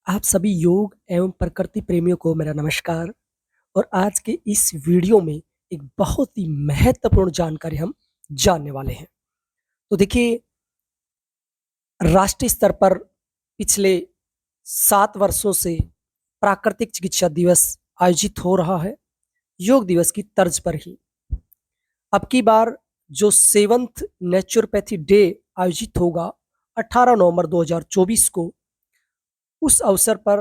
आप सभी योग एवं प्रकृति प्रेमियों को मेरा नमस्कार। और आज के इस वीडियो में एक बहुत ही महत्वपूर्ण जानकारी हम जानने वाले हैं। तो देखिए, राष्ट्रीय स्तर पर पिछले 7 वर्षों से प्राकृतिक चिकित्सा दिवस आयोजित हो रहा है, योग दिवस की तर्ज पर ही। अब की बार जो 7th नेचुरोपैथी डे आयोजित होगा 18 नवंबर 2024 को, उस अवसर पर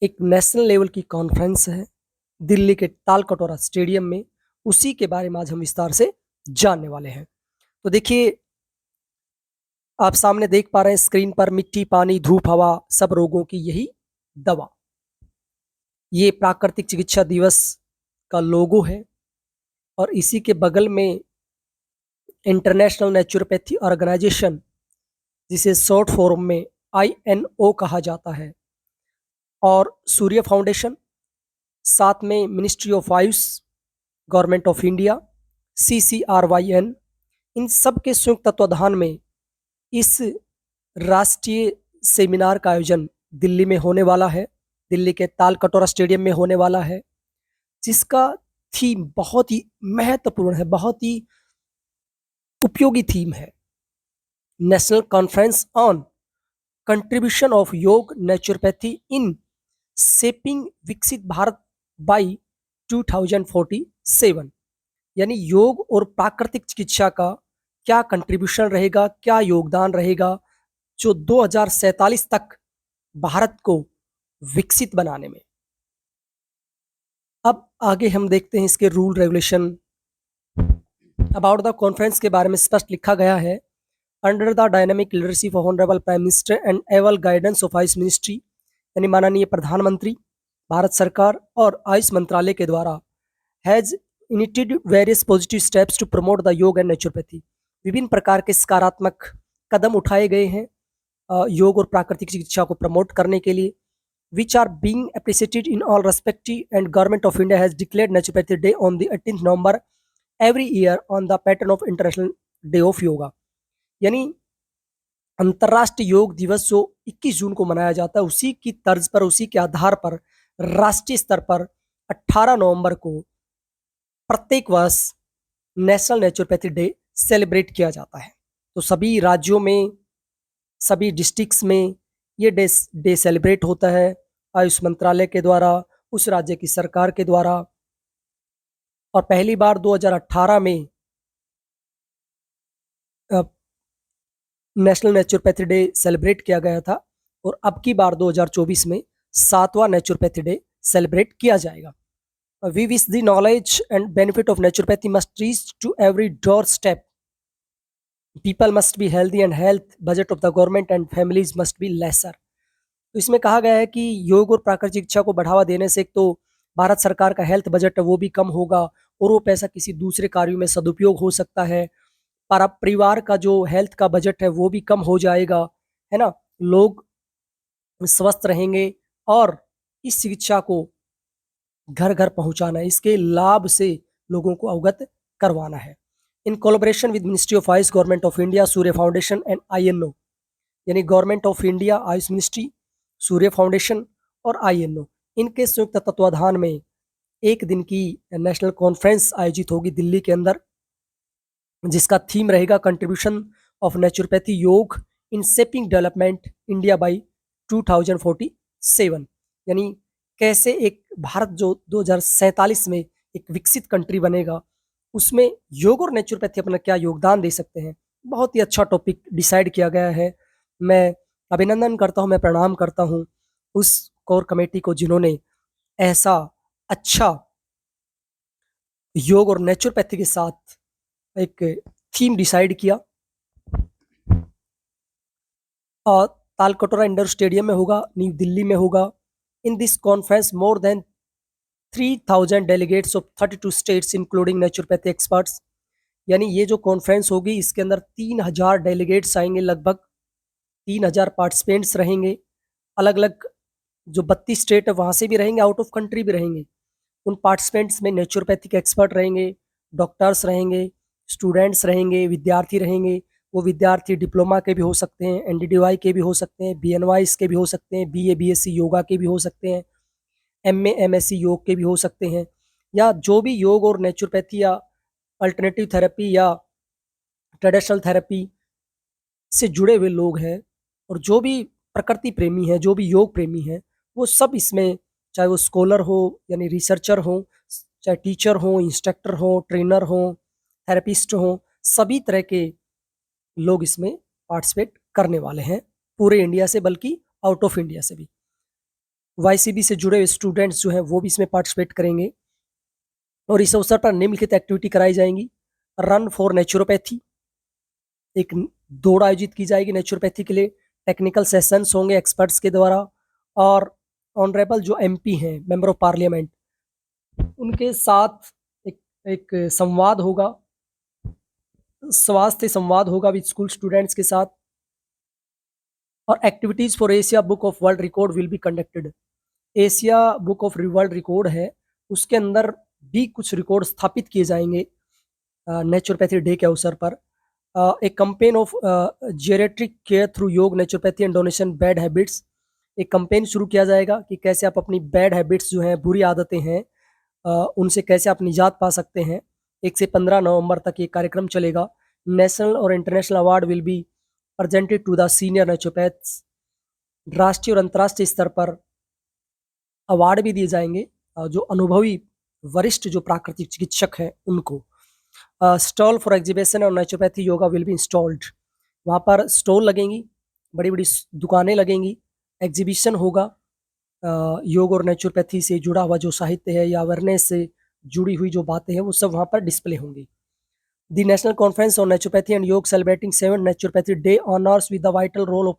एक नेशनल लेवल की कॉन्फ्रेंस है दिल्ली के तालकटोरा स्टेडियम में। उसी के बारे में आज हम विस्तार से जानने वाले हैं। तो देखिए, आप सामने देख पा रहे हैं स्क्रीन पर मिट्टी, पानी, धूप, हवा, सब रोगों की यही दवा। ये प्राकृतिक चिकित्सा दिवस का लोगो है और इसी के बगल में इंटरनेशनल नेचुरोपैथी ऑर्गेनाइजेशन, जिसे शॉर्ट फॉर्म में INO कहा जाता है, और सूर्य फाउंडेशन, साथ में ministry of Ayush, government of India, CCRYN, इन सब के संयुक्त तत्वाधान में इस राष्ट्रीय सेमिनार का आयोजन दिल्ली में होने वाला है, दिल्ली के तालकटोरा स्टेडियम में होने वाला है, जिसका थीम बहुत ही महत्वपूर्ण है, बहुत ही उपयोगी थीम है। National conference on contribution of योग नेचुरोपैथी इन शेपिंग विकसित भारत बाई 2047, यानी योग और प्राकृतिक चिकित्सा का क्या कंट्रीब्यूशन रहेगा, क्या योगदान रहेगा जो 2047 तक भारत को विकसित बनाने में। अब आगे हम देखते हैं इसके rule regulation. About the conference के बारे में स्पष्ट लिखा गया है, under the dynamic leadership of honourable prime minister and able guidance of Ayush ministry, यानी माननीय प्रधानमंत्री भारत सरकार और आयुष मंत्रालय के द्वारा, has initiated various positive steps to promote the yoga and naturopathy. विभिन्न प्रकार के सकारात्मक कदम उठाए गए हैं योग और प्राकृतिक चिकित्सा को प्रमोट करने के लिए, which are being appreciated in all respective, and Government of India has declared Naturopathy Day on the 18th November every year on the pattern of International Day of Yoga। यानी अंतर्राष्ट्रीय योग दिवस जो 21 जून को मनाया जाता है, उसी की तर्ज पर, उसी के आधार पर राष्ट्रीय स्तर पर 18 नवंबर को प्रत्येक वर्ष नेशनल नेचुरोपैथी डे सेलिब्रेट किया जाता है। तो सभी राज्यों में, सभी डिस्ट्रिक्ट्स में ये डे सेलिब्रेट होता है आयुष मंत्रालय के द्वारा, उस राज्य की सरकार के द्वारा। और पहली बार 2018 में नेशनल नेचुरोपैथी डे सेलिब्रेट किया गया था, और अब की बार 2024 में 7वां नेचुरोपैथी डे सेलिब्रेट किया जाएगा। We wish the knowledge and benefit of naturopathy must reach to every door step. People must be healthy and health budget of the government and families must be lesser. तो इसमें कहा गया है कि योग और प्राकृतिक चिकित्सा को बढ़ावा देने से एक तो भारत सरकार का हेल्थ बजट है वो भी कम होगा, और वो पैसा किसी दूसरे कार्यों में सदुपयोग हो सकता है। पर अब परिवार का जो हेल्थ का बजट है वो भी कम हो जाएगा, है ना। लोग स्वस्थ रहेंगे और इस चिकित्सा को घर घर पहुंचाना है, इसके लाभ से लोगों को अवगत करवाना है। In collaboration with ministry of Ayush, government of India, Surya foundation and INO, यानी government of India, Ayush ministry, Surya foundation और INO, इनके संयुक्त तत्वाधान में एक दिन की नेशनल कॉन्फ्रेंस आयोजित होगी दिल्ली के अंदर, जिसका थीम रहेगा कंट्रीब्यूशन ऑफ नेचुरोपैथी योग in shaping development India by 2047, यानी कैसे एक भारत जो 2047 में एक विकसित कंट्री बनेगा, उसमें योग और नेचुरोपैथी अपना क्या योगदान दे सकते हैं। बहुत ही अच्छा टॉपिक डिसाइड किया गया है। मैं अभिनंदन करता हूं, मैं प्रणाम करता हूं उस कोर कमेटी को जिन्होंने ऐसा अच्छा योग और नेचुरोपैथी के साथ एक थीम डिसाइड किया। और तालकटोरा इंडोर स्टेडियम में होगा, न्यू दिल्ली में होगा। In this conference more than 3000 delegates of 32 states including naturopathy experts, यानी ये जो कॉन्फ्रेंस होगी इसके अंदर 3000 डेलीगेट्स आएंगे, लगभग 3000 पार्टिसिपेंट्स रहेंगे। अलग अलग जो 32 स्टेट है वहाँ से भी रहेंगे, आउट ऑफ कंट्री भी रहेंगे। उन पार्टिसिपेंट्स में नेचुरोपैथी के एक्सपर्ट रहेंगे, डॉक्टर्स रहेंगे, स्टूडेंट्स रहेंगे, विद्यार्थी रहेंगे, वो विद्यार्थी डिप्लोमा के भी हो सकते हैं, एनडीडीवाई के भी हो सकते हैं, बीएनवाईस के भी हो सकते हैं, बीए बीएससी योगा के भी हो सकते हैं, एमए एमएससी योग के भी हो सकते हैं, या जो भी योग और नेचुरोपैथी या अल्टरनेटिव थेरेपी या ट्रेडिशनल थेरेपी से जुड़े हुए लोग हैं, और जो भी प्रकृति प्रेमी है, जो भी योग प्रेमी है, वो सब इसमें, चाहे वो स्कॉलर हो यानी रिसर्चर हो, चाहे टीचर हो, इंस्ट्रक्टर हो, ट्रेनर हो, थेरेपिस्ट हो, सभी तरह के लोग इसमें पार्टिसिपेट करने वाले हैं, पूरे इंडिया से बल्कि आउट ऑफ इंडिया से भी। वाईसीबी से जुड़े हुए स्टूडेंट्स जो हैं वो भी इसमें पार्टिसिपेट करेंगे, और इस अवसर पर निम्नलिखित एक्टिविटी कराई जाएंगी। रन फॉर नेचुरोपैथी, एक दौड़ आयोजित की जाएगी नेचुरोपैथी के लिए, टेक्निकल सेशंस होंगे एक्सपर्ट्स के द्वारा, और ऑनरेबल जो एमपी हैं, मेंबर ऑफ पार्लियामेंट, उनके साथ एक एक संवाद होगा, स्वास्थ्य संवाद होगा विद स्कूल स्टूडेंट्स के साथ, और activities for Asia book of world record will be conducted. Asia book of world record है, उसके अंदर भी कुछ रिकॉर्ड स्थापित किए जाएंगे नेचुरोपैथी डे के अवसर पर। एक कंपेन ऑफ जेरेट्रिक केयर थ्रू योग, naturopathy and donation bad habits, एक कंपेन शुरू किया जाएगा कि कैसे आप अपनी बैड हैबिट्स जो हैं, बुरी आदतें हैं, उनसे कैसे आप निजात पा सकते हैं। 1 से 15 नवंबर तक ये कार्यक्रम चलेगा। नेशनल और international award will be presented to the senior naturopaths, राष्ट्रीय और अंतर्राष्ट्रीय स्तर पर अवार्ड भी दिए जाएंगे जो अनुभवी वरिष्ठ जो प्राकृतिक चिकित्सक हैं उनको। स्टॉल फॉर एग्जीबिशन और naturopathy yoga will be installed, वहाँ पर स्टॉल लगेंगी, बड़ी बड़ी दुकानें लगेंगी, एग्जीबिशन होगा, योग और नेचुरोपैथी से जुड़ा हुआ जो साहित्य है या अवेयरनेस से जुड़ी हुई जो बातें हैं वो सब वहाँ पर डिस्प्ले होंगी। The national conference on naturopathy and yoga celebrating 7th naturopathy day honours with the vital role of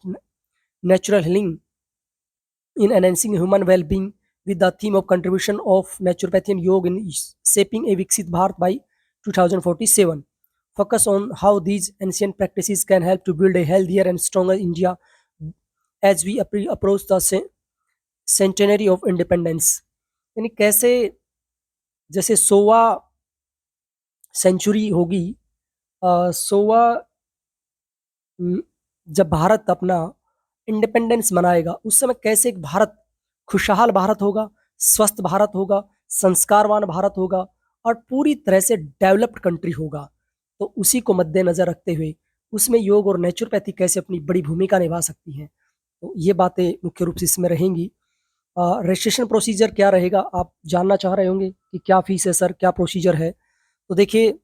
natural healing in enhancing human well-being with the theme of contribution of naturopathy and yoga in shaping a Viksit Bharat by 2047. Focus on how these ancient practices can help to build a healthier and stronger India as we approach the centenary of independence. यानी कैसे जैसे 100वां century होगी, 100वां जब भारत अपना independence मनाएगा, उस समय कैसे एक भारत खुशहाल भारत होगा, स्वस्थ भारत होगा, संस्कारवान भारत होगा, और पूरी तरह से डेवलप्ड कंट्री होगा। तो उसी को मद्देनजर रखते हुए उसमें योग और नेचुरोपैथी कैसे अपनी बड़ी भूमिका निभा सकती हैं, तो ये बातें मुख्य रूप से इसमें रहेंगी। रजिस्ट्रेशन प्रोसीजर क्या रहेगा, आप जानना चाह रहे होंगे कि क्या फीस है सर, क्या प्रोसीजर है। तो देखिए,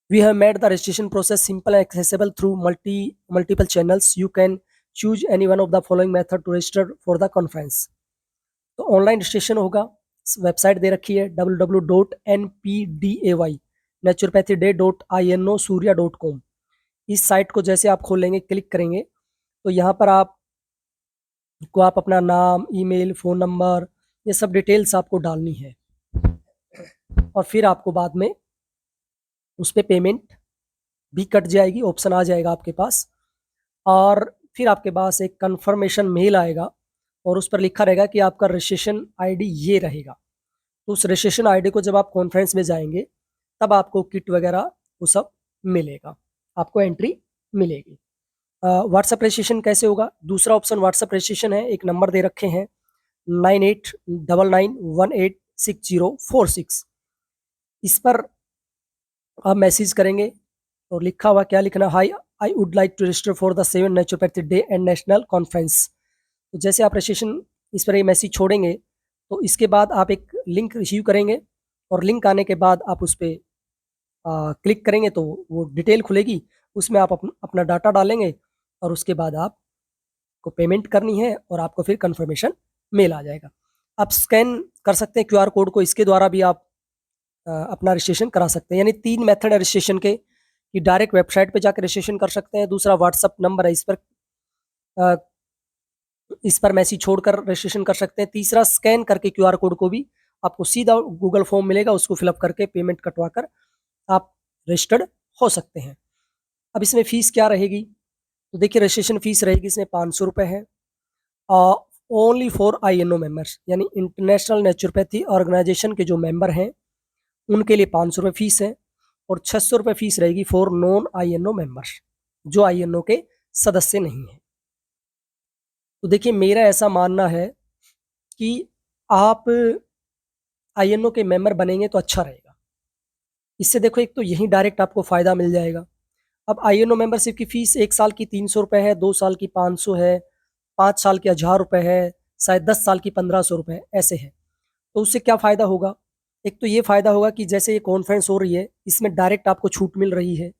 we have made the registration process simple and accessible through multiple channels. You can choose any one of the following method to register for the conference. तो ऑनलाइन रजिस्ट्रेशन होगा, website दे रखी है www.npday.naturopathyday.inosurya.com। इस site को जैसे आप खोलेंगे, click करेंगे, तो यहाँ पर आप अपना नाम, ईमेल, फ़ोन नंबर, ये सब डिटेल्स आपको डालनी है, और फिर आपको बाद में उस पर पेमेंट भी कट जाएगी, ऑप्शन आ जाएगा आपके पास, और फिर आपके पास एक कंफर्मेशन मेल आएगा और उस पर लिखा रहेगा कि आपका रजिस्ट्रेशन आईडी ये रहेगा। तो उस रजिस्ट्रेशन आईडी को जब आप कॉन्फ्रेंस में जाएंगे तब आपको किट वगैरह वो सब मिलेगा, आपको एंट्री मिलेगी। व्हाट्सएप रजिस्ट्रेशन कैसे होगा, दूसरा ऑप्शन व्हाट्सएप रजिस्ट्रेशन है, एक नंबर दे रखे हैं 9899186046। इस पर आप मैसेज करेंगे और लिखा हुआ क्या लिखना, hi I would like to register for the 7th naturopathy day and national conference. तो जैसे आप रजिस्ट्रेशन इस पर ये मैसेज छोड़ेंगे तो इसके बाद आप एक लिंक रिसीव करेंगे, और लिंक आने के बाद आप उस पर क्लिक करेंगे तो वो डिटेल खुलेगी, उसमें आप अपना डाटा डालेंगे और उसके बाद आपको पेमेंट करनी है और आपको फिर कंफर्मेशन मेल आ जाएगा। आप स्कैन कर सकते हैं QR कोड को, इसके द्वारा भी आप अपना रजिस्ट्रेशन करा सकते हैं। यानी 3 मेथड है रजिस्ट्रेशन के, कि डायरेक्ट वेबसाइट पे जाकर रजिस्ट्रेशन कर सकते हैं, दूसरा व्हाट्सअप नंबर है इस पर मैसेज छोड़कर रजिस्ट्रेशन कर सकते हैं, तीसरा स्कैन करके QR कोड को भी आपको सीधा गूगल फॉर्म मिलेगा, उसको फिलअप करके पेमेंट कटवा कर आप रजिस्टर्ड हो सकते हैं। अब इसमें फ़ीस क्या रहेगी, तो देखिए रजिस्ट्रेशन फ़ीस रहेगी इसमें 500 रुपये है, ओनली फॉर INO मेंबर्स, यानी इंटरनेशनल नेचुरोपैथी ऑर्गेनाइजेशन के जो मेंबर हैं उनके लिए 500 रुपये फ़ीस है। और 600 रुपये फीस रहेगी फॉर नॉन INO मेंबर्स, जो INO के सदस्य नहीं है। तो देखिए मेरा ऐसा मानना है कि आप INO के मेंबर बनेंगे तो अच्छा रहेगा। इससे देखो एक तो यही डायरेक्ट आपको फ़ायदा मिल जाएगा। अब INO मेंबरशिप की फ़ीस 1 साल की 300 रुपये है, 2 साल की 500 है, 5 साल की 1000 रुपये है, शायद 10 साल की 1500 रुपये ऐसे है। तो उससे क्या फ़ायदा होगा? एक तो ये फ़ायदा होगा कि जैसे ये कॉन्फ्रेंस हो रही है, इसमें डायरेक्ट आपको छूट मिल रही है।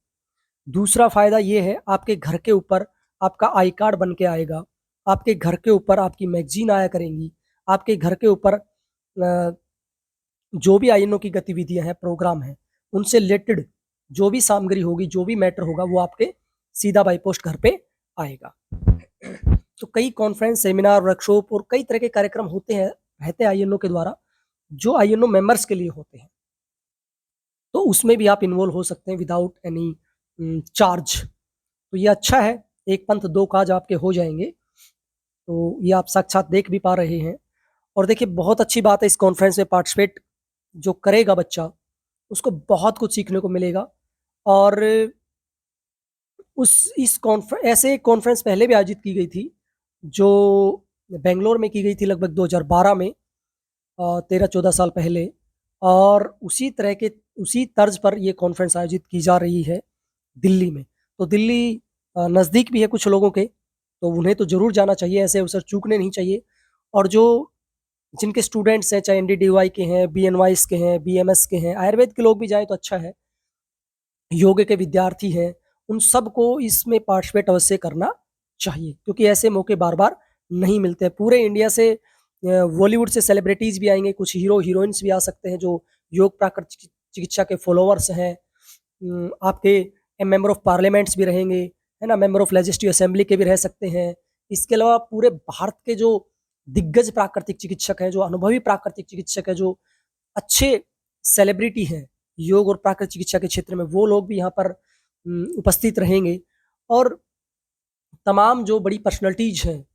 दूसरा फ़ायदा ये है, आपके घर के ऊपर आपका आई कार्ड बन के आएगा, आपके घर के ऊपर आपकी मैगज़ीन आया करेंगी, आपके घर के ऊपर जो भी INO की गतिविधियाँ हैं, प्रोग्राम हैं, उनसे रिलेटेड जो भी सामग्री होगी, जो भी मैटर होगा, वो आपके सीधा बाई पोस्ट घर पे आएगा। तो कई कॉन्फ्रेंस, सेमिनार, वर्कशॉप और कई तरह के कार्यक्रम होते हैं, रहते हैं INO के द्वारा, जो INO मेंबर्स के लिए होते हैं। तो उसमें भी आप इन्वॉल्व हो सकते हैं विदाउट एनी चार्ज। तो ये अच्छा है, एक पंथ दो काज आपके हो जाएँगे। तो ये आप साक्षात देख भी पा रहे हैं। और देखिए बहुत अच्छी बात है, इस कॉन्फ्रेंस में पार्टिसिपेट जो करेगा बच्चा, उसको बहुत कुछ सीखने को मिलेगा। और ऐसे कॉन्फ्रेंस पहले भी आयोजित की गई थी, जो बेंगलोर में की गई थी लगभग 2012 में, 13-14 साल पहले। और उसी तर्ज पर ये कॉन्फ्रेंस आयोजित की जा रही है दिल्ली में। तो दिल्ली नज़दीक भी है कुछ लोगों के, तो उन्हें तो ज़रूर जाना चाहिए, ऐसे अवसर चूकने नहीं चाहिए। और जिनके स्टूडेंट्स हैं, चाहे NDDY के हैं, BNYs के हैं, BMS के हैं, आयुर्वेद के लोग भी जाएँ तो अच्छा है, योग के विद्यार्थी हैं, उन सबको इसमें पार्टिसिपेट अवश्य करना चाहिए, क्योंकि ऐसे मौके बार-बार नहीं मिलते हैं। पूरे इंडिया से बॉलीवुड से सेलिब्रिटीज़ भी आएँगे, कुछ हीरो हीरोइन्स भी आ सकते हैं जो योग प्राकृतिक चिकित्सा के फॉलोवर्स हैं। आपके मेंबर ऑफ पार्लियामेंट्स भी रहेंगे, है ना? मेंबर ऑफ लेजिस्लेटिव असेंबली के भी रह सकते हैं। इसके अलावा पूरे भारत के जो दिग्गज प्राकृतिक चिकित्सक हैं, जो अनुभवी प्राकृतिक चिकित्सक हैं, जो अच्छे सेलिब्रिटी हैं योग और प्राकृतिक चिकित्सा के क्षेत्र में, वो लोग भी यहाँ पर उपस्थित रहेंगे। और तमाम जो बड़ी पर्सनैलिटीज़ हैं,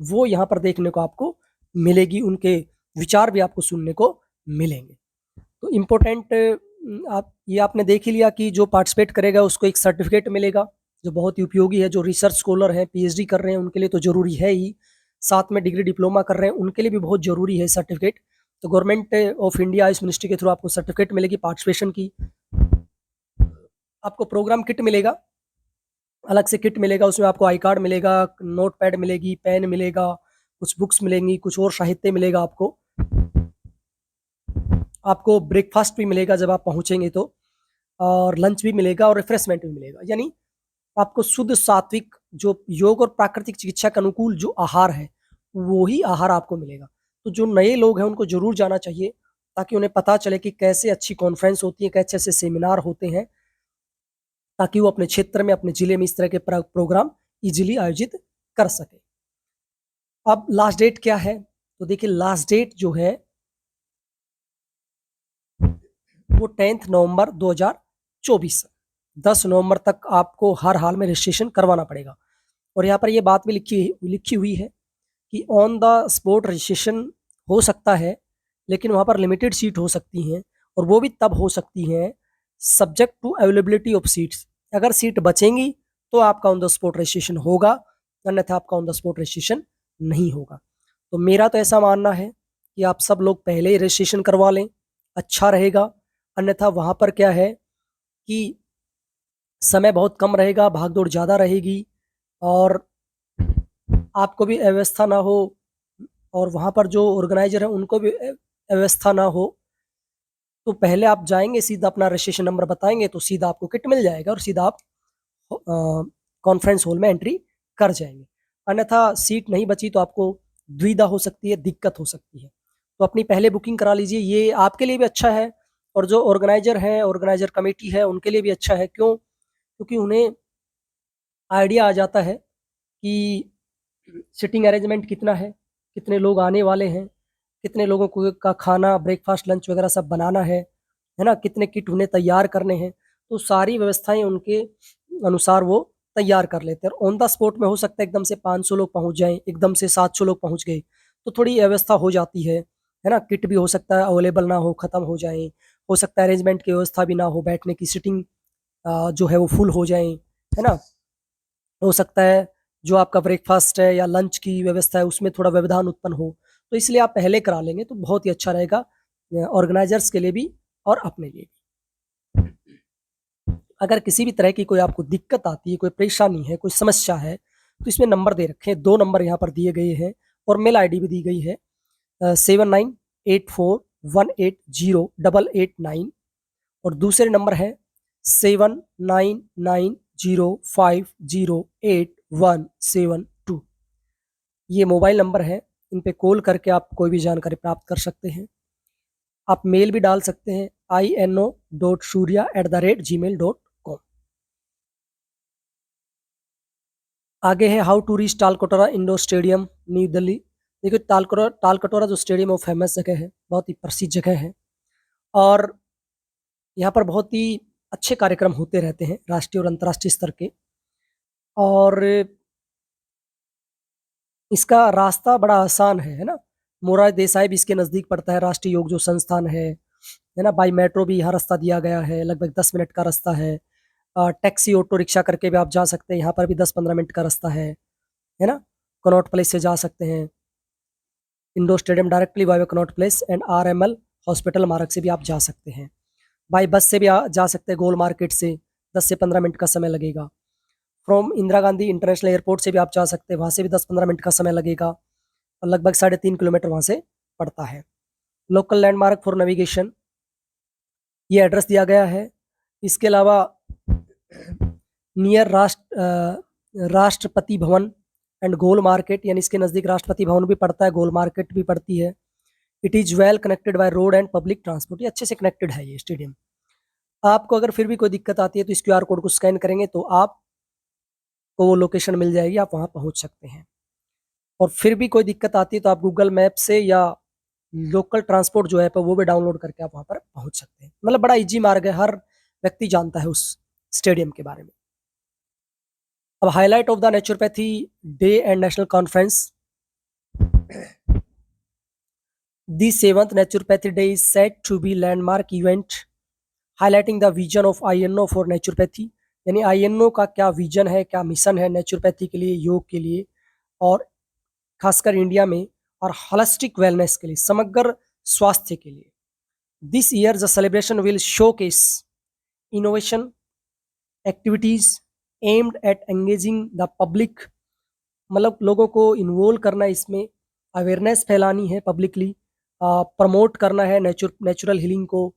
वो यहाँ पर देखने को आपको मिलेगी, उनके विचार भी आपको सुनने को मिलेंगे। तो इम्पोर्टेंट ये आपने देख ही लिया कि जो पार्टिसिपेट करेगा उसको एक सर्टिफिकेट मिलेगा, जो बहुत ही उपयोगी है। जो रिसर्च स्कॉलर हैं, PhD कर रहे हैं, उनके लिए तो ज़रूरी है ही। साथ में डिग्री डिप्लोमा कर रहे हैं, उनके लिए भी बहुत ज़रूरी है सर्टिफिकेट। तो गवर्नमेंट ऑफ इंडिया इस मिनिस्ट्री के थ्रू आपको सर्टिफिकेट मिलेगी पार्टिसिपेशन की। आपको प्रोग्राम किट मिलेगा, अलग से किट मिलेगा, उसमें आपको आई कार्ड मिलेगा, नोट पैड मिलेगी, पेन मिलेगा, कुछ बुक्स मिलेंगी, कुछ और साहित्य मिलेगा आपको। आपको ब्रेकफास्ट भी मिलेगा जब आप पहुँचेंगे तो, और लंच भी मिलेगा और रिफ्रेशमेंट भी मिलेगा। यानी आपको शुद्ध सात्विक जो योग और प्राकृतिक चिकित्सा के अनुकूल जो आहार है, वो ही आहार आपको मिलेगा। तो जो नए लोग हैं उनको ज़रूर जाना चाहिए, ताकि उन्हें पता चले कि कैसे अच्छी कॉन्फ्रेंस होती है, कैसे ऐसे सेमिनार होते हैं, ताकि वो अपने क्षेत्र में, अपने ज़िले में इस तरह के प्रोग्राम ईज़िली आयोजित कर सकें। अब लास्ट डेट क्या है? तो देखिए लास्ट डेट जो है वो 10 नवंबर 2024 है। 10 नवंबर तक आपको हर हाल में रजिस्ट्रेशन करवाना पड़ेगा। और यहाँ पर ये बात भी लिखी हुई है कि ऑन द स्पॉट रजिस्ट्रेशन हो सकता है, लेकिन वहाँ पर लिमिटेड सीट हो सकती हैं, और वो भी तब हो सकती हैं subject to availability of seats. अगर सीट बचेंगी तो आपका ऑन द स्पॉट रजिस्ट्रेशन होगा, अन्यथा आपका ऑन द स्पॉट रजिस्ट्रेशन नहीं होगा। तो मेरा तो ऐसा मानना है कि आप सब लोग पहले ही रजिस्ट्रेशन करवा लें, अच्छा रहेगा। अन्यथा वहाँ पर क्या है कि समय बहुत कम रहेगा, भाग-दौड़ ज़्यादा रहेगी, और आपको भी अव्यवस्था ना हो, और वहाँ पर जो ऑर्गेनाइज़र है उनको भी अव्यवस्था ना हो। तो पहले आप जाएँगे, सीधा अपना रजिस्ट्रेशन नंबर बताएँगे, तो सीधा आपको किट मिल जाएगा और सीधा आप कॉन्फ्रेंस हॉल में एंट्री कर जाएँगे। अन्यथा सीट नहीं बची तो आपको दुविधा हो सकती है, दिक्कत हो सकती है। तो अपनी पहले बुकिंग करा लीजिए, ये आपके लिए भी अच्छा है, और जो ऑर्गेनाइज़र हैं, ऑर्गेनाइज़र कमेटी है, उनके लिए भी अच्छा है। क्यों? क्योंकि उन्हें आइडिया आ जाता है कि सीटिंग अरेंजमेंट कितना है, कितने लोग आने वाले हैं, कितने लोगों को का खाना, ब्रेकफास्ट, लंच वगैरह सब बनाना है ना? कितने किट उन्हें तैयार करने हैं, तो सारी व्यवस्थाएँ उनके अनुसार वो तैयार कर लेते हैं। और ऑन द स्पॉट में हो सकता है एकदम से 500 लोग पहुँच जाएँ, एकदम से 700 लोग पहुँच गए, तो थोड़ी अव्यवस्था हो जाती है ना? किट भी हो सकता है अवेलेबल ना हो, ख़त्म हो जाएँ, हो सकता है अरेंजमेंट की व्यवस्था भी ना हो, बैठने की सीटिंग जो है वो फुल हो जाए, है ना। हो सकता है जो आपका ब्रेकफास्ट है या लंच की व्यवस्था है उसमें थोड़ा व्यवधान उत्पन्न हो, तो इसलिए आप पहले करा लेंगे तो बहुत ही अच्छा रहेगा ऑर्गेनाइजर्स के लिए भी और अपने लिए भी। अगर किसी भी तरह की कोई आपको दिक्कत आती है, कोई परेशानी है, कोई समस्या है, तो इसमें नंबर दे रखे हैं, 2 नंबर यहाँ पर दिए गए हैं और मेल आईडी भी दी गई है 7984180889 और दूसरे नंबर है 7990508172। ये मोबाइल नंबर है, इन पे कॉल करके आप कोई भी जानकारी प्राप्त कर सकते हैं। आप मेल भी डाल सकते हैं ino.surya@gmail.com। आगे है how to reach Talkatora indoor stadium new Delhi. देखिए तालकटोरा जो स्टेडियम है वो फेमस जगह है, बहुत ही प्रसिद्ध जगह है और यहाँ पर बहुत ही अच्छे कार्यक्रम होते रहते हैं राष्ट्रीय और अंतर्राष्ट्रीय स्तर के। और इसका रास्ता बड़ा आसान है ना। मोरारजी देसाई भी इसके नज़दीक पड़ता है, राष्ट्रीय योग जो संस्थान है ना। बाई मेट्रो भी यहाँ रास्ता दिया गया है, लगभग 10 मिनट का रास्ता है। टैक्सी ऑटो रिक्शा करके भी आप जा सकते हैं, यहाँ पर भी 10-15 मिनट का रास्ता है ना। कनॉट प्लेस से जा सकते हैं, indoor stadium directly by Connaught Place and RML hospital Marg से भी आप जा सकते हैं। बाई बस से भी जा सकते हैं, गोल मार्केट से 10 से 15 मिनट का समय लगेगा। From Indira Gandhi international airport से भी आप जा सकते हैं, वहाँ से भी 10-15 मिनट का समय लगेगा और लगभग 3.5 किलोमीटर वहाँ से पड़ता है। लोकल लैंडमार्क फॉर नेविगेशन, ये एड्रेस दिया गया है। इसके अलावा near Rashtrapati Bhavan and goal market, यानी इसके नज़दीक राष्ट्रपति भवन भी पड़ता है, गोल मार्केट भी पड़ती है। It is well connected by road and public transport, ये अच्छे से कनेक्टेड है ये स्टेडियम। आपको अगर फिर भी कोई दिक्कत आती है तो इस QR कोड को स्कैन करेंगे तो आपको वो लोकेशन मिल जाएगी, आप वहाँ पहुँच सकते हैं। और फिर भी कोई दिक्कत आती है तो आप गूगल मैप से या लोकल ट्रांसपोर्ट जो ऐप है वो भी डाउनलोड करके आप वहाँ पर पहुँच सकते हैं। मतलब बड़ा ईजी मार्ग है, हर व्यक्ति जानता है उस स्टेडियम के बारे में। अब highlight of the naturopathy day and national conference. The 7th Naturopathy Day is said to be landmark event highlighting the vision of INO for naturopathy। यानी INO का क्या विजन है, क्या मिशन है नेचुरोपैथी के लिए, योग के लिए और खासकर इंडिया में, और होलिस्टिक वेलनेस के लिए, समग्र स्वास्थ्य के लिए। This year the celebration will showcase innovation activities aimed at engaging the public, मतलब लोगों को इन्वॉल्व करना है इसमें, अवेयरनेस फैलानी है पब्लिकली, प्रमोट करना है नेचुरल हीलिंग को,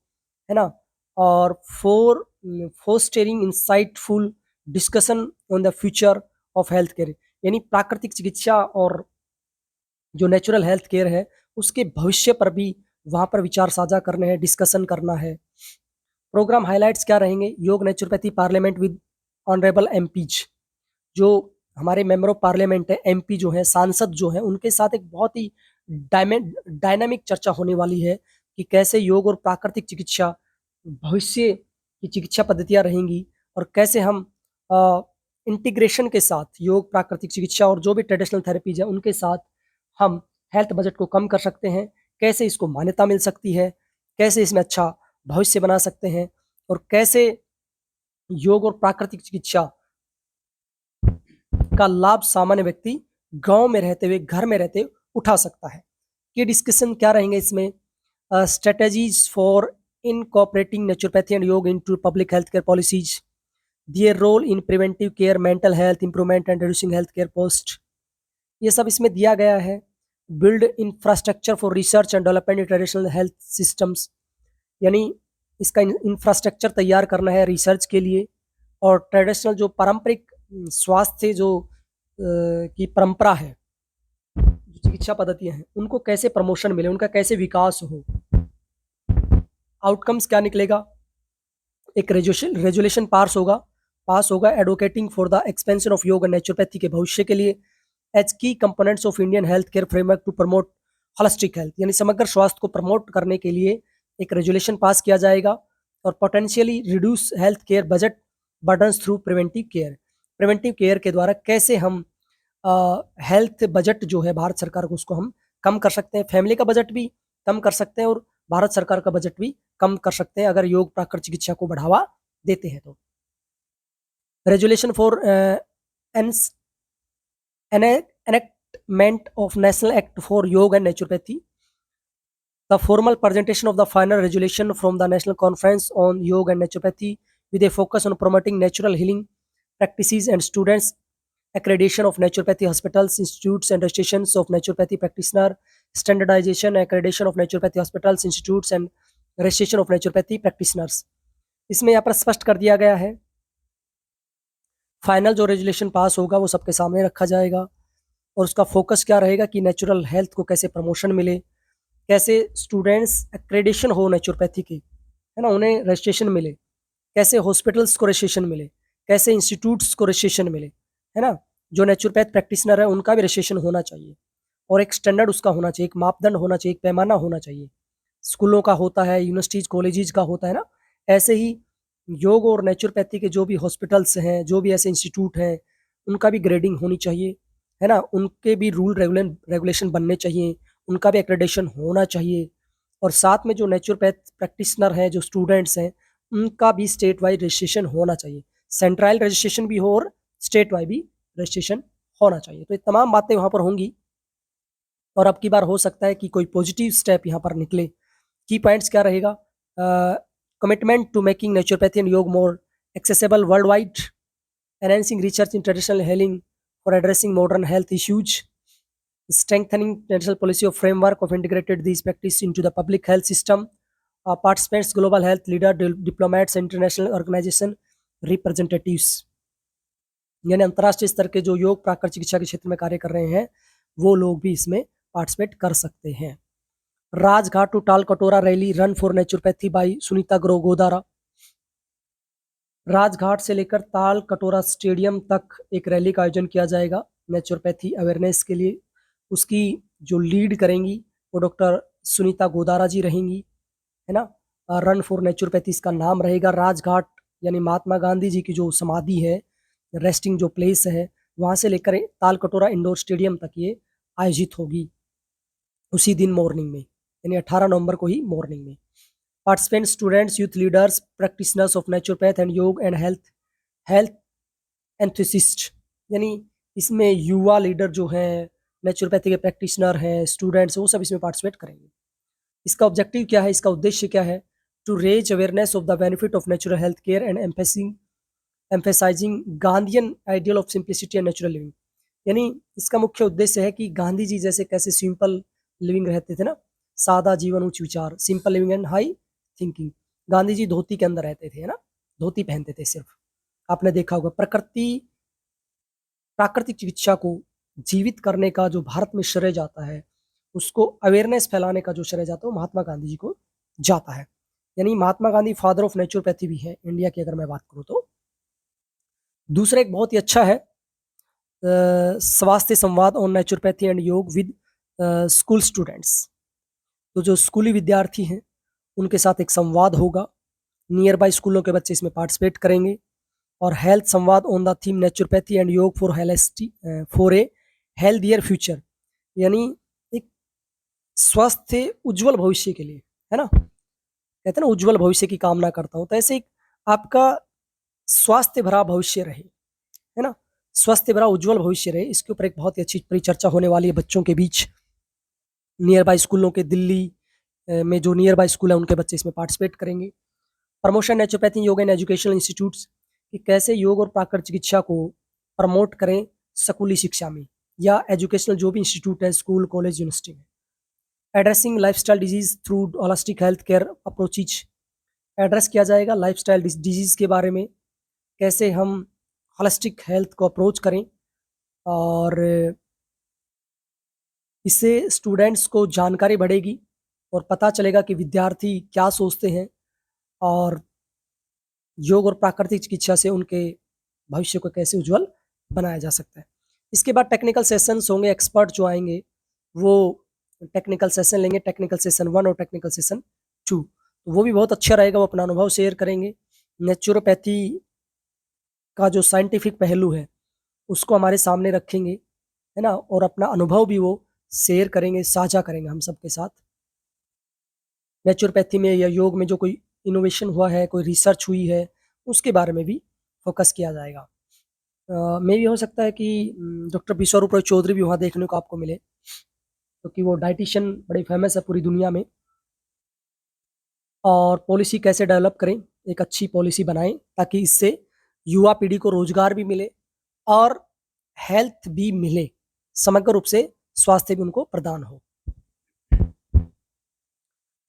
है ना। और fostering insightful discussion on the future of health care, यानी प्राकृतिक चिकित्सा और जो नेचुरल हेल्थ केयर है उसके भविष्य पर भी वहाँ पर विचार साझा करने हैं, डिस्कशन करना है। प्रोग्राम हाइलाइट्स क्या रहेंगे? योग naturopathy parliament with honourable MPs, जो हमारे मेंबर ऑफ पार्लियामेंट है, एमपी जो है, सांसद जो है, उनके साथ एक बहुत ही डायनामिक चर्चा होने वाली है कि कैसे योग और प्राकृतिक चिकित्सा भविष्य की चिकित्सा पद्धतियां रहेंगी और कैसे हम इंटीग्रेशन के साथ योग, प्राकृतिक चिकित्सा और जो भी ट्रेडिशनल थेरेपीज है उनके साथ हम हेल्थ बजट को कम कर सकते हैं, कैसे इसको मान्यता मिल सकती है, कैसे इसमें अच्छा भविष्य बना सकते हैं और कैसे योग और प्राकृतिक चिकित्सा का लाभ सामान्य व्यक्ति गांव में रहते हुए, घर में रहते उठा सकता है। ये डिस्कशन क्या रहेंगे इसमें? Strategies for incorporating naturopathy and yoga into public health care policies, their role in preventive care, mental health improvement and reducing health care cost, ये सब इसमें दिया गया है। Build infrastructure for research and development in traditional health systems, यानी इसका infrastructure तैयार करना है रिसर्च के लिए और ट्रेडिशनल जो पारंपरिक स्वास्थ्य जो की परंपरा है, जो चिकित्सा पद्धतियां हैं, उनको कैसे प्रमोशन मिले, उनका कैसे विकास हो। आउटकम्स क्या निकलेगा? एक रेजुलेशन पास होगा advocating for the expansion of yoga and naturopathy के भविष्य के लिए as key components of Indian health care framework to promote holistic health, यानी समग्र स्वास्थ्य को प्रमोट करने के लिए एक रेजुलेशन पास किया जाएगा और potentially reduce health care budget burdens through preventive care के द्वारा कैसे हम हेल्थ बजट जो है भारत सरकार को उसको हम कम कर सकते हैं, फैमिली का बजट भी कम कर सकते हैं और भारत सरकार का बजट भी कम कर सकते हैं अगर योग प्राकृतिक चिकित्सा को बढ़ावा देते हैं तो। Resolution for enactment of National Act for Yoga and Naturopathy. The formal presentation of the final resolution from the National Conference on Yoga and Naturopathy with a focus on promoting natural healing practices and students accreditation of naturopathy hospitals, institutes and registrations of naturopathy practitioner, standardization accreditation of naturopathy hospitals, institutes and registration of naturopathy practitioners. इसमें यहाँ पर स्पष्ट कर दिया गया है final जो resolution pass होगा वो सबके सामने रखा जाएगा और उसका फोकस क्या रहेगा कि नेचुरल हेल्थ को कैसे प्रमोशन मिले, कैसे स्टूडेंट्स एक्रेडिशन हो नेचुरोपैथी की, है ना, उन्हें रजिस्ट्रेशन मिले, कैसे हॉस्पिटल्स को रजिस्ट्रेशन मिले, कैसे इंस्टीट्यूट्स को रजिस्ट्रेशन मिले, है ना, जो नेचुरोपैथ प्रैक्टिशनर है उनका भी रजिस्ट्रेशन होना चाहिए और एक स्टैंडर्ड उसका होना चाहिए, एक मापदंड होना चाहिए, एक पैमाना होना चाहिए। स्कूलों का होता है, यूनिवर्सिटीज कॉलेजेस का होता है ना, ऐसे ही योग और नेचुरोपैथी के जो भी हॉस्पिटल्स हैं, जो भी ऐसे इंस्टीट्यूट हैं, उनका भी ग्रेडिंग होनी चाहिए, है ना, उनके भी रूल रेगुलेशन बनने चाहिए, उनका भी एक्रेडिटेशन होना चाहिए और साथ में जो नेचुरोपैथ प्रैक्टिशनर हैं, जो स्टूडेंट्स हैं, उनका भी स्टेट वाइड रजिस्ट्रेशन होना चाहिए, सेंट्रल रजिस्ट्रेशन भी हो और स्टेट वाइड भी रजिस्ट्रेशन होना चाहिए। तो ये तमाम बातें वहाँ पर होंगी और अब की बार हो सकता है कि कोई पॉजिटिव स्टेप यहाँ पर निकले। की पॉइंट्स क्या रहेगा? Commitment to making naturopathy and yoga more accessible worldwide, enhancing research in traditional healing for addressing modern health issues, strengthening national policy of framework of integrated these practice into the public health system, participants, global health leader, diplomats, international organization representatives, यानी अंतर्राष्ट्रीय स्तर के जो योग प्राकृतिक चिकित्सा के क्षेत्र में कार्य कर रहे हैं वो लोग भी इसमें पार्टिसिपेट कर सकते हैं। राजघाट टू टाल कटोरा rally run for naturopathy by Sunita Godara. Rajghat से लेकर ताल कटोरा स्टेडियम तक एक रैली का आयोजन किया जाएगा नेचुरोपैथी अवेयरनेस के लिए। उसकी जो लीड करेंगी वो डॉक्टर सुनीता गोदारा जी रहेंगी, है ना। रन फॉर नेचुरोपैथी इसका नाम रहेगा। राजघाट यानी महात्मा गांधी जी की जो समाधि है, रेस्टिंग जो प्लेस है, वहाँ से लेकर ताल कटोरा इंडोर स्टेडियम तक ये आयोजित होगी उसी दिन मॉर्निंग में, यानी 18 नवंबर को ही मॉर्निंग में। Participants, students, youth leaders, practitioners of naturopath and yoga and health enthusiasts, यानी इसमें युवा लीडर जो हैं, नेचुरोपैथी के प्रैक्टिशनर हैं, स्टूडेंट्स, वो सब इसमें पार्टिसिपेट करेंगे। इसका ऑब्जेक्टिव क्या है, इसका उद्देश्य क्या है? To raise awareness of the benefit of natural health care and emphasising Gandhian ideal of simplicity and natural living, यानी इसका मुख्य उद्देश्य है कि गांधी जी जैसे कैसे सिंपल लिविंग रहते थे ना, सादा जीवन उच्च विचार, simple living and high thinking. Gandhi ji धोती के अंदर रहते थे, है ना, धोती पहनते थे सिर्फ, आपने देखा होगा। प्राकृतिक चिकित्सा को जीवित करने का जो भारत में श्रेय जाता है, उसको अवेयरनेस फैलाने का जो श्रेय जाता है वो महात्मा गांधी जी को जाता है, यानी Mahatma Gandhi father of naturopathy भी है इंडिया की अगर मैं बात करूँ तो। दूसरा एक बहुत ही अच्छा है स्वास्थ्य संवाद ऑन नेचुरोपैथी एंड योग विद स्कूल स्टूडेंट्स। तो जो स्कूली विद्यार्थी हैं उनके साथ एक संवाद होगा, नियर बाई स्कूलों के बच्चे इसमें पार्टिसिपेट करेंगे। और हेल्थ संवाद on the theme naturopathy and योग फॉर ए हेल्थियर फ्यूचर, यानी एक स्वस्थ उज्जवल भविष्य के लिए, है ना, कहते हैं ना उज्जवल भविष्य की कामना करता हूँ, तो ऐसे एक आपका स्वास्थ्य भरा भविष्य रहे, है ना, स्वस्थ भरा उज्जवल भविष्य रहे, इसके ऊपर एक बहुत ही अच्छी परिचर्चा होने वाली है बच्चों के बीच। नियर बाई स्कूलों के दिल्ली में जो नियर बाई स्कूल है उनके बच्चे इसमें पार्टिसिपेट करेंगे। प्रमोशन नेचुरोपैथी योग एंड एजुकेशनल इंस्टीट्यूट्स, कि कैसे योग और प्राकृतिक चिकित्सा को प्रमोट करें स्कूली शिक्षा में या एजुकेशनल जो भी इंस्टीट्यूट है, स्कूल कॉलेज यूनिवर्सिटी में। Addressing lifestyle disease through holistic health care approaches, address किया जाएगा लाइफस्टाइल डिजीज के बारे में, कैसे हम होलिस्टिक हेल्थ को अप्रोच करें और इससे स्टूडेंट्स को जानकारी बढ़ेगी और पता चलेगा कि विद्यार्थी क्या सोचते हैं और योग और प्राकृतिक चिकित्सा से उनके भविष्य को कैसे उज्जवल बनाया जा सकता है। इसके बाद टेक्निकल सेशंस होंगे, एक्सपर्ट जो आएंगे वो टेक्निकल सेशन लेंगे, टेक्निकल सेशन 1 और टेक्निकल सेशन 2, तो वो भी बहुत अच्छा रहेगा, वो अपना अनुभव शेयर करेंगे। नेचुरोपैथी का जो साइंटिफिक पहलू है उसको हमारे सामने रखेंगे, है ना, और अपना अनुभव भी वो शेयर करेंगे, साझा करेंगे हम सबके साथ। नेचुरोपैथी में या योग में जो कोई इनोवेशन हुआ है, कोई रिसर्च हुई है, उसके बारे में भी फोकस किया जाएगा। मे भी हो सकता है कि डॉक्टर विश्वरूप रॉय चौधरी भी वहाँ देखने को आपको मिले, क्योंकि वो डाइटिशियन बड़े फेमस है पूरी दुनिया में। और पॉलिसी कैसे डेवलप करें, एक अच्छी पॉलिसी बनाएं ताकि इससे युवा पीढ़ी को रोजगार भी मिले और हेल्थ भी मिले, समग्र रूप से स्वास्थ्य भी उनको प्रदान हो।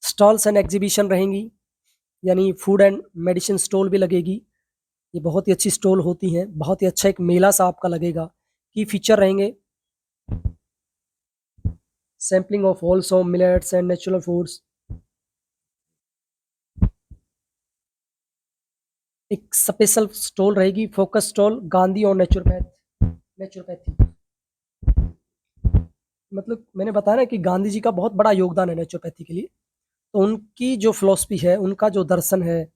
स्टॉल्स एंड एग्जीबिशन रहेंगी, यानी फूड एंड मेडिसिन स्टॉल भी लगेगी। ये बहुत ही अच्छी स्टॉल होती हैं, बहुत ही अच्छा एक मेला सा आपका लगेगा। की फीचर रहेंगे sampling of also millets and natural foods. एक स्पेशल स्टॉल रहेगी, फोकस स्टॉल गांधी और नेचुरोपैथी। मतलब मैंने बताया ना कि गांधी जी का बहुत बड़ा योगदान है नेचुरोपैथी के लिए, तो उनकी जो फिलॉसफी है, उनका जो दर्शन है,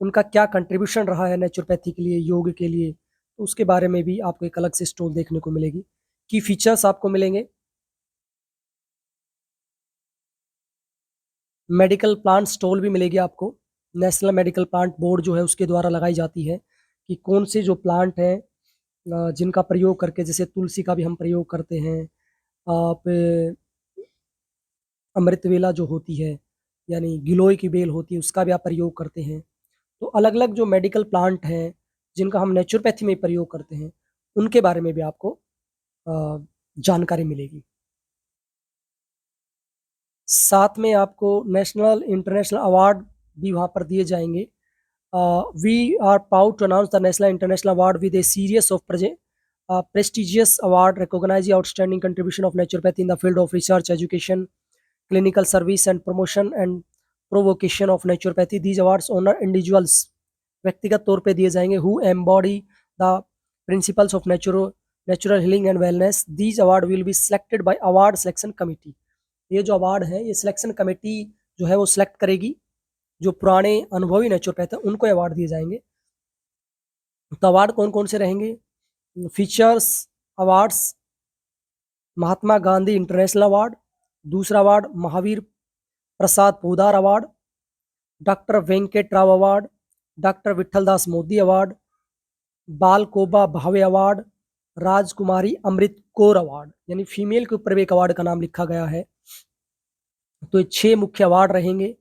उनका क्या कंट्रीब्यूशन रहा है नेचुरोपैथी के लिए, योग के लिए, तो उसके बारे में भी आपको एक अलग से स्टॉल देखने को मिलेगी। की फीचर्स आपको मिलेंगे, मेडिकल प्लांट स्टॉल भी मिलेगी आपको। नेशनल मेडिकल प्लांट बोर्ड जो है उसके द्वारा लगाई जाती है कि कौन से जो प्लांट हैं जिनका प्रयोग करके, जैसे तुलसी का भी हम प्रयोग करते हैं, आप अमृतवेला जो होती है यानी गिलोय की बेल होती है, उसका भी आप प्रयोग करते हैं। तो अलग अलग जो मेडिकल प्लांट हैं जिनका हम नेचुरोपैथी में प्रयोग करते हैं, उनके बारे में भी आपको जानकारी मिलेगी। साथ में आपको नेशनल इंटरनेशनल अवार्ड भी वहाँ पर दिए जाएंगे। We are proud to announce the national international award with a series of prestigious award recognizing outstanding contribution of naturopathy in the field of research, education, clinical service and promotion and provocation of naturopathy. These awards honor individuals, व्यक्तिगत तौर पे दिए जाएंगे, who embody the principles of natural healing and wellness. These award will be selected by award selection committee. ये जो award है ये selection committee जो है वो सिलेक्ट करेगी, जो पुराने अनुभवी नेचुरोपैथ है उनको अवार्ड दिए जाएंगे। तो अवार्ड कौन कौन से रहेंगे? Features awards, Mahatma Gandhi international award, दूसरा award Mahavir Prasad Podar award, doctor Venkat Rao award, doctor Vithaldas Modi award, Balkoba Bhave award, Rajkumari Amrit Kaur award, यानी फीमेल के ऊपर एक अवार्ड का नाम लिखा गया है। तो ये 6 मुख्य अवार्ड रहेंगे।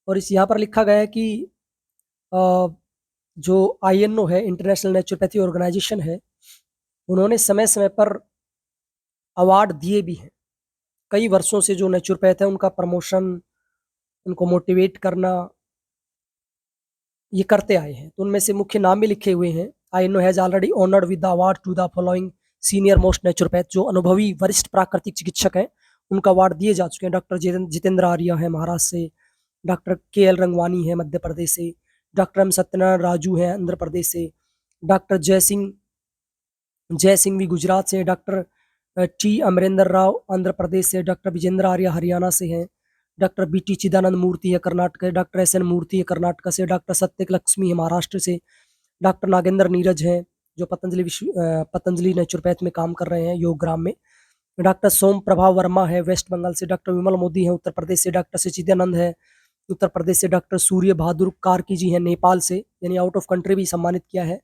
और इस यहाँ पर लिखा गया है कि जो INO है, इंटरनेशनल नेचुरोपैथी ऑर्गेनाइजेशन है, उन्होंने समय समय पर अवार्ड दिए भी हैं। कई वर्षों से जो नेचुरोपैथ है उनका प्रमोशन, उनको मोटिवेट करना, ये करते आए हैं। तो उनमें से मुख्य नाम भी लिखे हुए हैं। INO has already honoured with the award to the following senior most naturopath. जो अनुभवी वरिष्ठ प्राकृतिक चिकित्सक हैं उनका अवार्ड दिए जा चुके हैं। डॉक्टर जितेंद्र आर्या है महाराष्ट्र से, डॉक्टर KL रंगवानी है मध्य प्रदेश से, डॉक्टर M सत्यनारायण राजू है आंध्र प्रदेश से, डॉक्टर जय सिंह भी गुजरात से, डॉक्टर T अमरेंद्र राव आंध्र प्रदेश से, डॉक्टर विजेंद्र आर्या हरियाणा से हैं, डॉक्टर BT चिदानंद मूर्ति है कर्नाटक से, डॉक्टर SN मूर्ति है कर्नाटक से, डॉक्टर सत्यक लक्ष्मी है महाराष्ट्र से, डॉक्टर नागेंद्र नीरज हैं जो पतंजलि नेचुरोपैथ में काम कर रहे हैं योग ग्राम में, डॉक्टर सोम प्रभा वर्मा है वेस्ट बंगाल से, डॉक्टर विमल मोदी है उत्तर प्रदेश से, डॉक्टर सचिदानंद है उत्तर प्रदेश से, डॉक्टर सूर्य बहादुर कार्की जी हैं नेपाल से, यानी आउट ऑफ कंट्री भी सम्मानित किया है,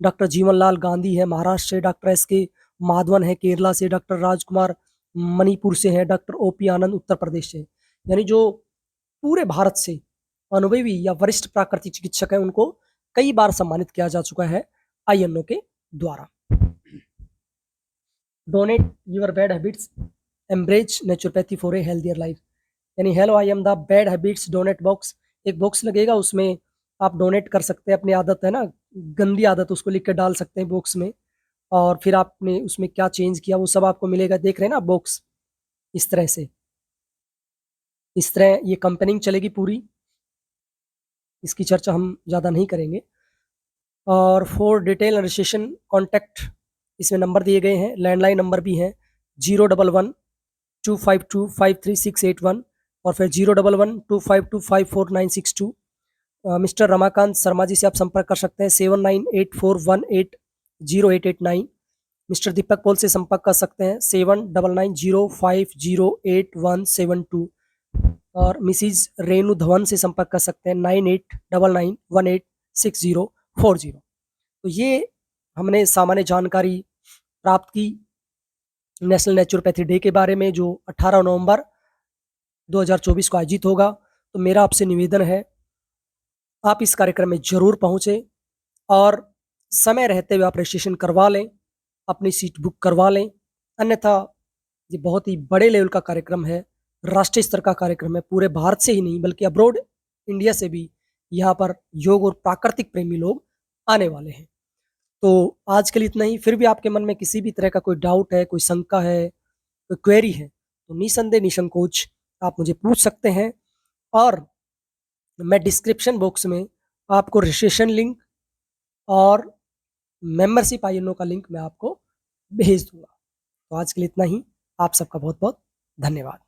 डॉक्टर जीवनलाल गांधी है महाराष्ट्र से, डॉक्टर SK माधवन है केरला से, डॉक्टर राजकुमार मणिपुर से है, डॉक्टर OP आनंद उत्तर प्रदेश से। यानी जो पूरे भारत से अनुभवी या वरिष्ठ प्राकृतिक चिकित्सक हैं उनको कई बार सम्मानित किया जा चुका है INO के द्वारा। Donate your bad habits, embrace naturopathy for a healthier life, यानी hello I am the bad habits donate box. एक बॉक्स लगेगा, उसमें आप डोनेट कर सकते हैं अपनी आदत है ना, गंदी आदत, उसको लिख कर डाल सकते हैं बॉक्स में, और फिर आपने उसमें क्या चेंज किया वो सब आपको मिलेगा। देख रहे हैं ना बॉक्स, इस तरह से, इस तरह ये कंपेनिंग चलेगी पूरी, इसकी चर्चा हम ज़्यादा नहीं करेंगे। और फॉर डिटेल रजिस्ट्रेशन कॉन्टैक्ट, इसमें नंबर दिए गए हैं, लैंडलाइन नंबर भी हैं 011-252-53681 और फिर 011-252-54962। मिस्टर रमाकांत शर्मा जी से आप संपर्क कर सकते हैं 7984180889। मिस्टर दीपक पॉल से संपर्क कर सकते हैं 7990508172। और मिसिज रेणु धवन से संपर्क कर सकते हैं 9899186040। तो ये हमने सामान्य जानकारी प्राप्त की नेशनल नेचुरोपैथी डे के बारे में, जो 18 नवंबर 2024 को आयोजित होगा। तो मेरा आपसे निवेदन है, आप इस कार्यक्रम में जरूर पहुंचे और समय रहते हुए आप रजिस्ट्रेशन करवा लें, अपनी सीट बुक करवा लें। अन्यथा ये बहुत ही बड़े लेवल का कार्यक्रम है, राष्ट्रीय स्तर का कार्यक्रम है, पूरे भारत से ही नहीं बल्कि अब्रॉड इंडिया से भी यहाँ पर योग और प्राकृतिक प्रेमी लोग आने वाले हैं। तो आज के लिए इतना ही। फिर भी आपके मन में किसी भी तरह का कोई डाउट है, कोई शंका है, कोई क्वेरी है, तो निसंदेह निसंकोच आप मुझे पूछ सकते हैं और मैं डिस्क्रिप्शन बॉक्स में आपको रजिस्ट्रेशन लिंक और मेंबरशिप INO का लिंक मैं आपको भेज दूंगा। तो आज के लिए इतना ही। आप सबका बहुत बहुत धन्यवाद।